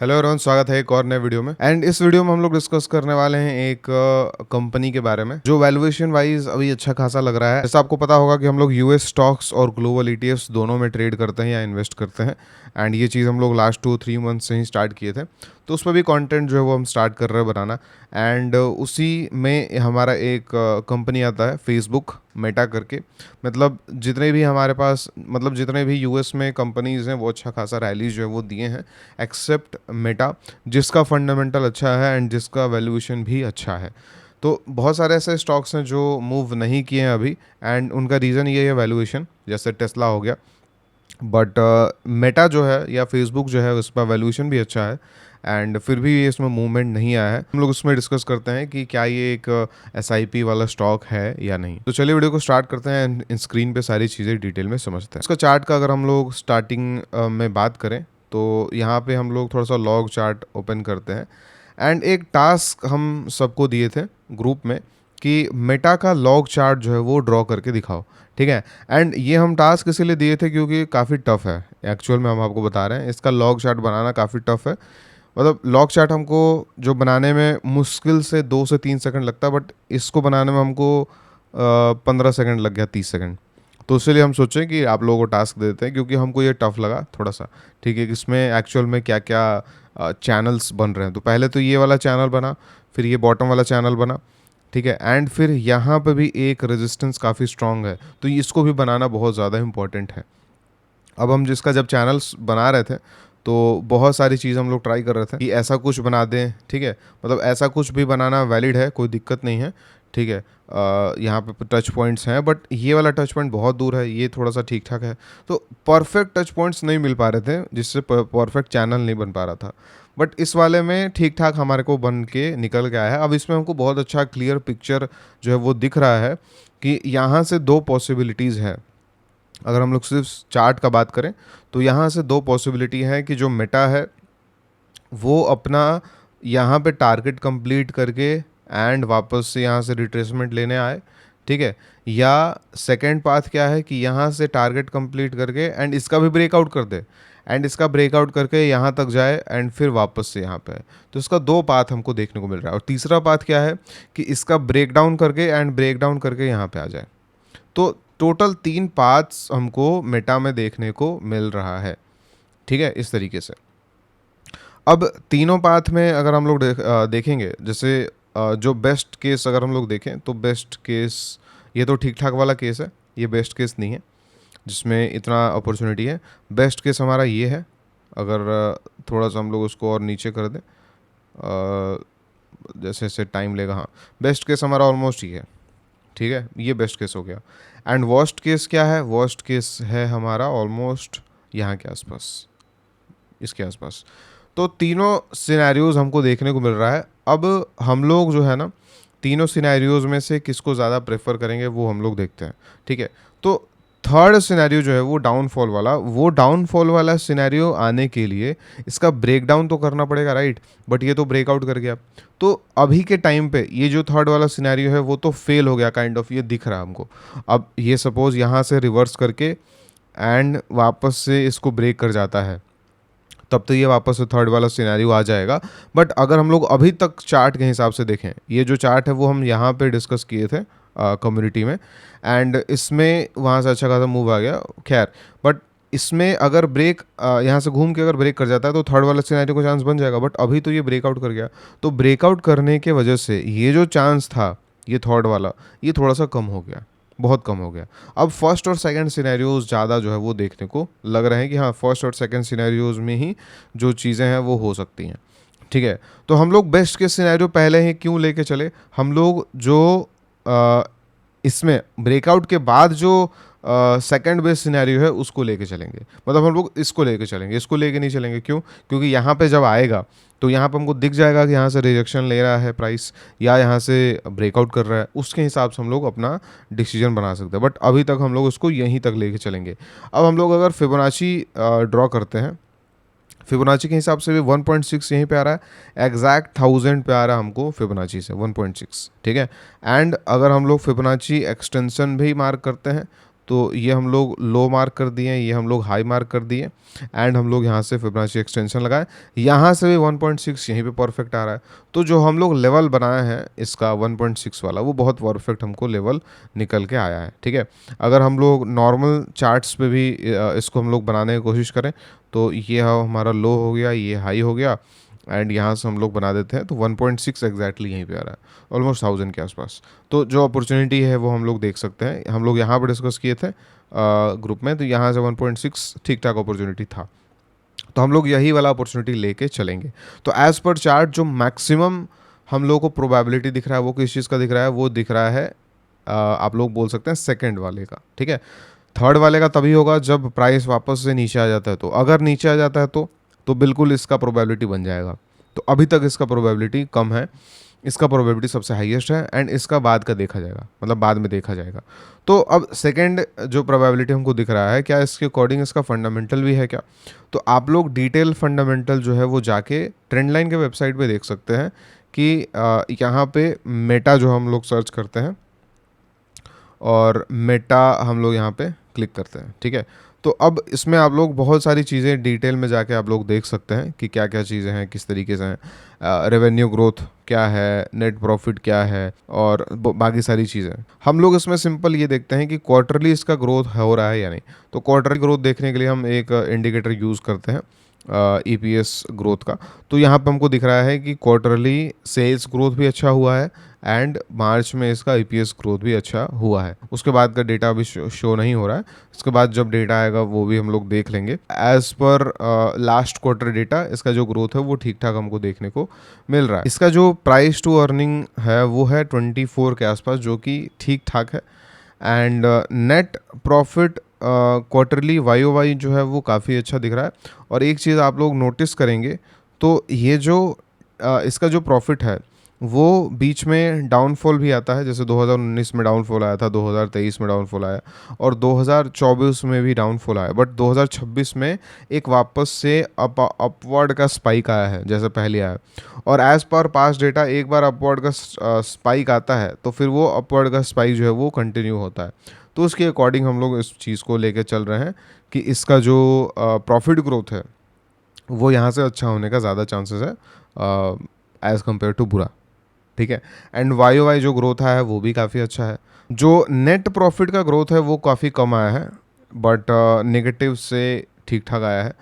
Hello everyone, स्वागत है एक और नए वीडियो में। एंड इस वीडियो में हम लोग डिस्कस करने वाले हैं एक कंपनी के बारे में जो वैल्यूएशन वाइज अभी अच्छा खासा लग रहा है। जैसे आपको पता होगा कि हम लोग यूएस स्टॉक्स और ग्लोबल ईटीएफ्स दोनों में ट्रेड करते हैं या इन्वेस्ट करते हैं। एंड ये चीज़ हम लोग लास्ट 2-3 मंथ से ही स्टार्ट किए थे, तो उस पर भी कंटेंट जो है वो हम स्टार्ट कर रहे हैं बनाना। एंड उसी में हमारा एक कंपनी आता है फेसबुक मेटा करके। मतलब जितने भी हमारे पास जितने भी यूएस में कंपनीज हैं वो अच्छा खासा रैली जो है वो दिए हैं, एक्सेप्ट मेटा जिसका फंडामेंटल अच्छा है एंड जिसका वैल्यूएशन भी अच्छा है। तो बहुत सारे ऐसे स्टॉक्स हैं जो मूव नहीं किए हैं अभी, एंड उनका रीज़न ये है वैल्यूएशन, जैसे टेस्ला हो गया। बट मेटा जो है या फेसबुक जो है उसका वैल्यूएशन भी अच्छा है एंड फिर भी ये इसमें मूवमेंट नहीं आया है। हम लोग उसमें डिस्कस करते हैं कि क्या ये एक एसआईपी वाला स्टॉक है या नहीं। तो चलिए वीडियो को स्टार्ट करते हैं एंड इन स्क्रीन पे सारी चीज़ें डिटेल में समझते हैं। इसका चार्ट का अगर हम लोग स्टार्टिंग में बात करें तो यहाँ पे हम लोग थोड़ा सा लॉग चार्ट ओपन करते हैं। एंड एक टास्क हम सबको दिए थे ग्रुप में कि मेटा का लॉग चार्ट जो है वो ड्रॉ करके दिखाओ, ठीक है। एंड ये हम टास्क इसीलिए दिए थे क्योंकि काफ़ी टफ है। एक्चुअल में हम आपको बता रहे हैं इसका लॉग चार्ट बनाना काफ़ी टफ है। मतलब लॉग चार्ट हमको जो बनाने में मुश्किल से 2 से 3 सेकंड लगता है, बट इसको बनाने में हमको 15 सेकंड लग गया, 30 सेकंड। तो इसलिए हम सोचें कि आप लोगों को टास्क दे देते हैं क्योंकि हमको ये टफ लगा थोड़ा सा, ठीक है। कि इसमें एक्चुअल में क्या क्या चैनल्स बन रहे हैं। तो पहले तो ये वाला चैनल बना, फिर ये बॉटम वाला चैनल बना, ठीक है। एंड फिर यहाँ पे भी एक रेजिस्टेंस काफ़ी स्ट्रांग है, तो इसको भी बनाना बहुत ज़्यादा इंपॉर्टेंट है। अब हम जिसका जब चैनल्स बना रहे थे तो बहुत सारी चीज़ हम लोग ट्राई कर रहे थे कि ऐसा कुछ बना दें, ठीक है। मतलब ऐसा कुछ भी बनाना वैलिड है, कोई दिक्कत नहीं है, ठीक है। यहाँ पे टच पॉइंट्स हैं, बट ये वाला टच पॉइंट बहुत दूर है, ये थोड़ा सा ठीक ठाक है। तो परफेक्ट टच पॉइंट्स नहीं मिल पा रहे थे जिससे परफेक्ट चैनल नहीं बन पा रहा था। बट इस वाले में ठीक ठाक हमारे को बन के निकल गया है। अब इसमें हमको बहुत अच्छा क्लियर पिक्चर जो है वो दिख रहा है कि यहाँ से दो पॉसिबिलिटीज़ है। अगर हम लोग सिर्फ चार्ट का बात करें तो यहाँ से दो पॉसिबिलिटी है कि जो मेटा है वो अपना यहाँ पे टारगेट कंप्लीट करके एंड वापस से यहाँ से रिट्रेसमेंट लेने आए, ठीक है। या सेकंड पाथ क्या है कि यहाँ से टारगेट कंप्लीट करके एंड इसका भी ब्रेकआउट कर दे एंड इसका ब्रेकआउट करके यहाँ तक जाए एंड फिर वापस से यहाँ पे आए। तो इसका दो पाथ हमको देखने को मिल रहा है। और तीसरा पाथ क्या है कि इसका ब्रेकडाउन करके एंड ब्रेकडाउन करके यहाँ पे आ जाए। तो टोटल 3 पाथ्स हमको मेटा में देखने को मिल रहा है, ठीक है, इस तरीके से। अब तीनों पाथ में अगर हम लोग देखेंगे, जैसे जो बेस्ट केस अगर हम लोग देखें तो बेस्ट केस ये तो ठीक ठाक वाला केस है, ये बेस्ट केस नहीं है जिसमें इतना अपॉर्चुनिटी है। बेस्ट केस हमारा ये है। अगर थोड़ा सा हम लोग उसको और नीचे कर दें, जैसे जैसे टाइम लेगा, हाँ, बेस्ट केस हमारा ऑलमोस्ट ही है, ठीक है। ये बेस्ट केस हो गया। एंड वर्स्ट केस क्या है? वर्स्ट केस है हमारा ऑलमोस्ट यहाँ के आसपास, इसके आसपास। तो तीनों सिनेरियोज हमको देखने को मिल रहा है। अब हम लोग जो है ना तीनों सिनेरियोज में से किसको ज़्यादा प्रेफर करेंगे वो हम लोग देखते हैं, ठीक है। तो थर्ड सिनेरियो जो है वो डाउनफॉल वाला सिनेरियो आने के लिए इसका ब्रेकडाउन तो करना पड़ेगा, राइट। बट ये तो ब्रेकआउट कर गया। तो अभी के टाइम पे ये जो थर्ड वाला सिनेरियो है वो तो फेल हो गया काइंड ऑफ, ये दिख रहा है हमको। अब ये सपोज यहाँ से रिवर्स करके एंड वापस से इसको ब्रेक कर जाता है, तब तो ये वापस से थर्ड वाला सिनेरियो आ जाएगा। बट अगर हम लोग अभी तक चार्ट के हिसाब से देखें, ये जो चार्ट है वो हम यहाँ पे डिस्कस किए थे कम्युनिटी में, एंड इसमें वहाँ से अच्छा खासा मूव आ गया, खैर। बट इसमें अगर ब्रेक यहाँ से घूम के अगर ब्रेक कर जाता है तो थर्ड वाला सिनेरियो को चांस बन जाएगा। बट अभी तो ये ब्रेकआउट कर गया, तो ब्रेकआउट करने के वजह से ये जो चांस था ये थर्ड वाला, ये थोड़ा सा कम हो गया, बहुत कम हो गया। अब फर्स्ट और सेकंड सिनेरियोज ज़्यादा जो है वो देखने को लग रहे हैं कि हाँ, फर्स्ट और सेकंड सिनेरियोज में ही जो चीज़ें हैं वो हो सकती हैं, ठीक है। तो हम लोग बेस्ट के सिनेरियो पहले ही क्यों लेके चले, हम लोग जो अ, इसमें ब्रेकआउट के बाद जो सेकंड बेस्ट सिनेरियो है उसको लेके चलेंगे। मतलब हम लोग इसको लेके चलेंगे, इसको लेके नहीं चलेंगे। क्यों? क्योंकि यहाँ पे जब आएगा तो यहाँ पे हमको दिख जाएगा कि यहाँ से रिजेक्शन ले रहा है प्राइस या यहाँ से ब्रेकआउट कर रहा है, उसके हिसाब से हम लोग अपना डिसीजन बना सकते हैं। बट अभी तक हम लोग उसको यहीं तक लेके चलेंगे। अब हम लोग अगर फिबोनाची ड्रॉ करते हैं, फिबोनाची के हिसाब से भी 1.6 यहीं पे आ रहा है, एग्जैक्ट 1000 पे आ रहा है हमको फिबोनाची से 1.6, ठीक है। एंड अगर हम लोग फिबोनाची एक्सटेंशन भी मार्क करते हैं तो ये हम लोग लो मार्क कर दिए, ये हम लोग हाई मार्क कर दिए एंड हम लोग यहाँ से फिबोनाची एक्सटेंशन लगाए, यहाँ से भी 1.6 यहीं पे परफेक्ट आ रहा है। तो जो हम लोग लेवल बनाए हैं इसका 1.6 वाला, वो बहुत परफेक्ट हमको लेवल निकल के आया है, ठीक है। अगर हम लोग नॉर्मल चार्ट्स पे भी इसको हम लोग बनाने की कोशिश करें तो ये हमारा लो हो गया, ये हाई हो गया एंड यहाँ से हम लोग बना देते हैं तो 1.6 एग्जैक्टली यहीं पे आ रहा है, ऑलमोस्ट 1000 के आसपास। तो जो अपॉर्चुनिटी है वो हम लोग देख सकते हैं, हम लोग यहाँ पर डिस्कस किए थे ग्रुप में, तो यहाँ से 1.6 ठीक ठाक अपॉर्चुनिटी था, तो हम लोग यही वाला अपॉर्चुनिटी लेके चलेंगे। तो एज पर चार्ट जो मैक्सिमम हम लोग को प्रोबेबिलिटी दिख रहा है वो किस चीज़ का दिख रहा है, वो दिख रहा है आप लोग बोल सकते हैं सेकंड वाले का, ठीक है। थर्ड वाले का तभी होगा जब प्राइस वापस से नीचे आ जाता है, तो अगर नीचे आ जाता है तो बिल्कुल इसका प्रोबेबिलिटी बन जाएगा। तो अभी तक इसका प्रोबेबिलिटी कम है, इसका प्रोबेबिलिटी सबसे हाईएस्ट है एंड इसका बाद का देखा जाएगा, मतलब बाद में देखा जाएगा। तो अब सेकंड जो प्रोबेबिलिटी हमको दिख रहा है, क्या इसके अकॉर्डिंग इसका फंडामेंटल भी है क्या? तो आप लोग डिटेल फंडामेंटल जो है वो जाके ट्रेंड लाइन के वेबसाइट पे देख सकते हैं कि यहाँ पे मेटा जो हम लोग सर्च करते हैं और मेटा हम लोग यहाँ पे क्लिक करते हैं, ठीक है। तो अब इसमें आप लोग बहुत सारी चीज़ें डिटेल में जाके आप लोग देख सकते हैं कि क्या क्या चीज़ें हैं, किस तरीके से हैं, रेवेन्यू ग्रोथ क्या है, नेट प्रॉफिट क्या है और बाकी सारी चीज़ें। हम लोग इसमें सिंपल ये देखते हैं कि क्वार्टरली इसका ग्रोथ हो रहा है या नहीं। तो क्वार्टरली ग्रोथ देखने के लिए हम एक इंडिकेटर यूज़ करते हैं EPS ग्रोथ का। तो यहाँ पे हमको दिख रहा है कि क्वार्टरली सेल्स ग्रोथ भी अच्छा हुआ है एंड मार्च में इसका EPS ग्रोथ भी अच्छा हुआ है। उसके बाद का डेटा अभी शो नहीं हो रहा है, इसके बाद जब डेटा आएगा वो भी हम लोग देख लेंगे। As per last quarter data इसका जो ग्रोथ है वो ठीक ठाक हमको देखने को मिल रहा है। इसका जो प्राइस टू अर्निंग है वो है 24 के आसपास, जो कि ठीक ठाक है and net profit quarterly YOY जो है वो काफ़ी अच्छा दिख रहा है। और एक चीज़ आप लोग नोटिस करेंगे तो ये जो इसका जो प्रॉफिट है वो बीच में डाउनफॉल भी आता है, जैसे 2019 में डाउनफॉल आया था, 2023 में डाउनफॉल आया और 2024 में भी डाउनफॉल आया, बट 2026 में एक वापस से अपवर्ड का स्पाइक आया है जैसे पहले आया। और एज पर पास डेटा एक बार अपवर्ड का स्पाइक आता है तो फिर वो अपवर्ड का स्पाइक जो है वो कंटिन्यू होता है। तो उसके अकॉर्डिंग हम लोग इस चीज़ को लेके चल रहे हैं कि इसका जो प्रॉफिट ग्रोथ है वो यहाँ से अच्छा होने का ज़्यादा चांसेस है एज़ कम्पेयर टू बुरा, ठीक है। एंड YOY जो ग्रोथ आया है वो भी काफ़ी अच्छा है। जो नेट प्रॉफिट का ग्रोथ है वो काफ़ी कम आया है, बट नेगेटिव से ठीक ठाक आया है।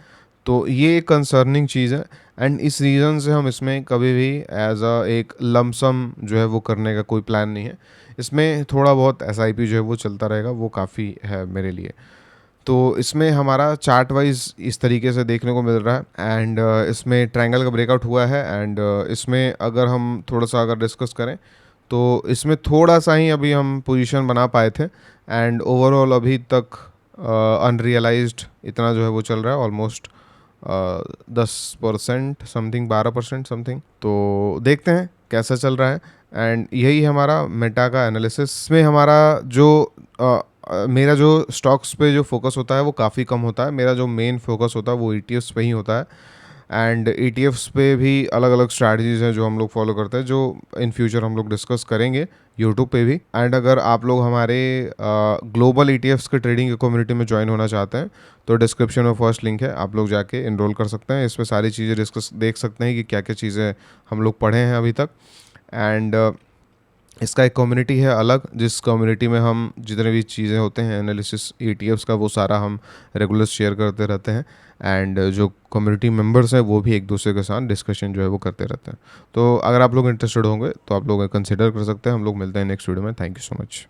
तो ये एक कंसर्निंग चीज़ है एंड इस रीज़न से हम इसमें कभी भी एज अ एक लमसम जो है वो करने का कोई प्लान नहीं है। इसमें थोड़ा बहुत SIP जो है वो चलता रहेगा, वो काफ़ी है मेरे लिए। तो इसमें हमारा चार्ट वाइज इस तरीके से देखने को मिल रहा है एंड इसमें ट्रायंगल का ब्रेकआउट हुआ है एंड इसमें अगर हम थोड़ा सा अगर डिस्कस करें तो इसमें थोड़ा सा ही अभी हम पोजीशन बना पाए थे एंड ओवरऑल अभी तक अनरियलाइज्ड इतना जो है वो चल रहा है, ऑलमोस्ट 10% समथिंग, 12% समथिंग। तो देखते हैं कैसा चल रहा है एंड यही हमारा मेटा का एनालिसिस में हमारा जो मेरा जो स्टॉक्स पे जो फोकस होता है वो काफ़ी कम होता है। मेरा जो मेन फोकस होता है वो ETFs पे ही होता है एंड ETFs पे भी अलग अलग स्ट्रैटेजीज हैं जो हम लोग फॉलो करते हैं, जो इन फ्यूचर हम लोग डिस्कस करेंगे यूट्यूब पे भी। एंड अगर आप लोग हमारे ग्लोबल ETFs के ट्रेडिंग कम्युनिटी में ज्वाइन होना चाहते हैं तो डिस्क्रिप्शन में फर्स्ट लिंक है, आप लोग जाके इनरोल कर सकते हैं। इसमें सारी चीज़ें डिस्कस देख सकते हैं कि क्या क्या चीज़ें हम लोग पढ़े हैं अभी तक। एंड इसका एक कम्युनिटी है अलग, जिस कम्युनिटी में हम जितने भी चीज़ें होते हैं एनालिसिस ETFs का वो सारा हम रेगुलर शेयर करते रहते हैं एंड जो कम्युनिटी मेंबर्स हैं वो भी एक दूसरे के साथ डिस्कशन जो है वो करते रहते हैं। तो अगर आप लोग इंटरेस्टेड होंगे तो आप लोग कंसिडर कर सकते हैं। हम लोग मिलते हैं नेक्स्ट वीडियो में। Thank you so much.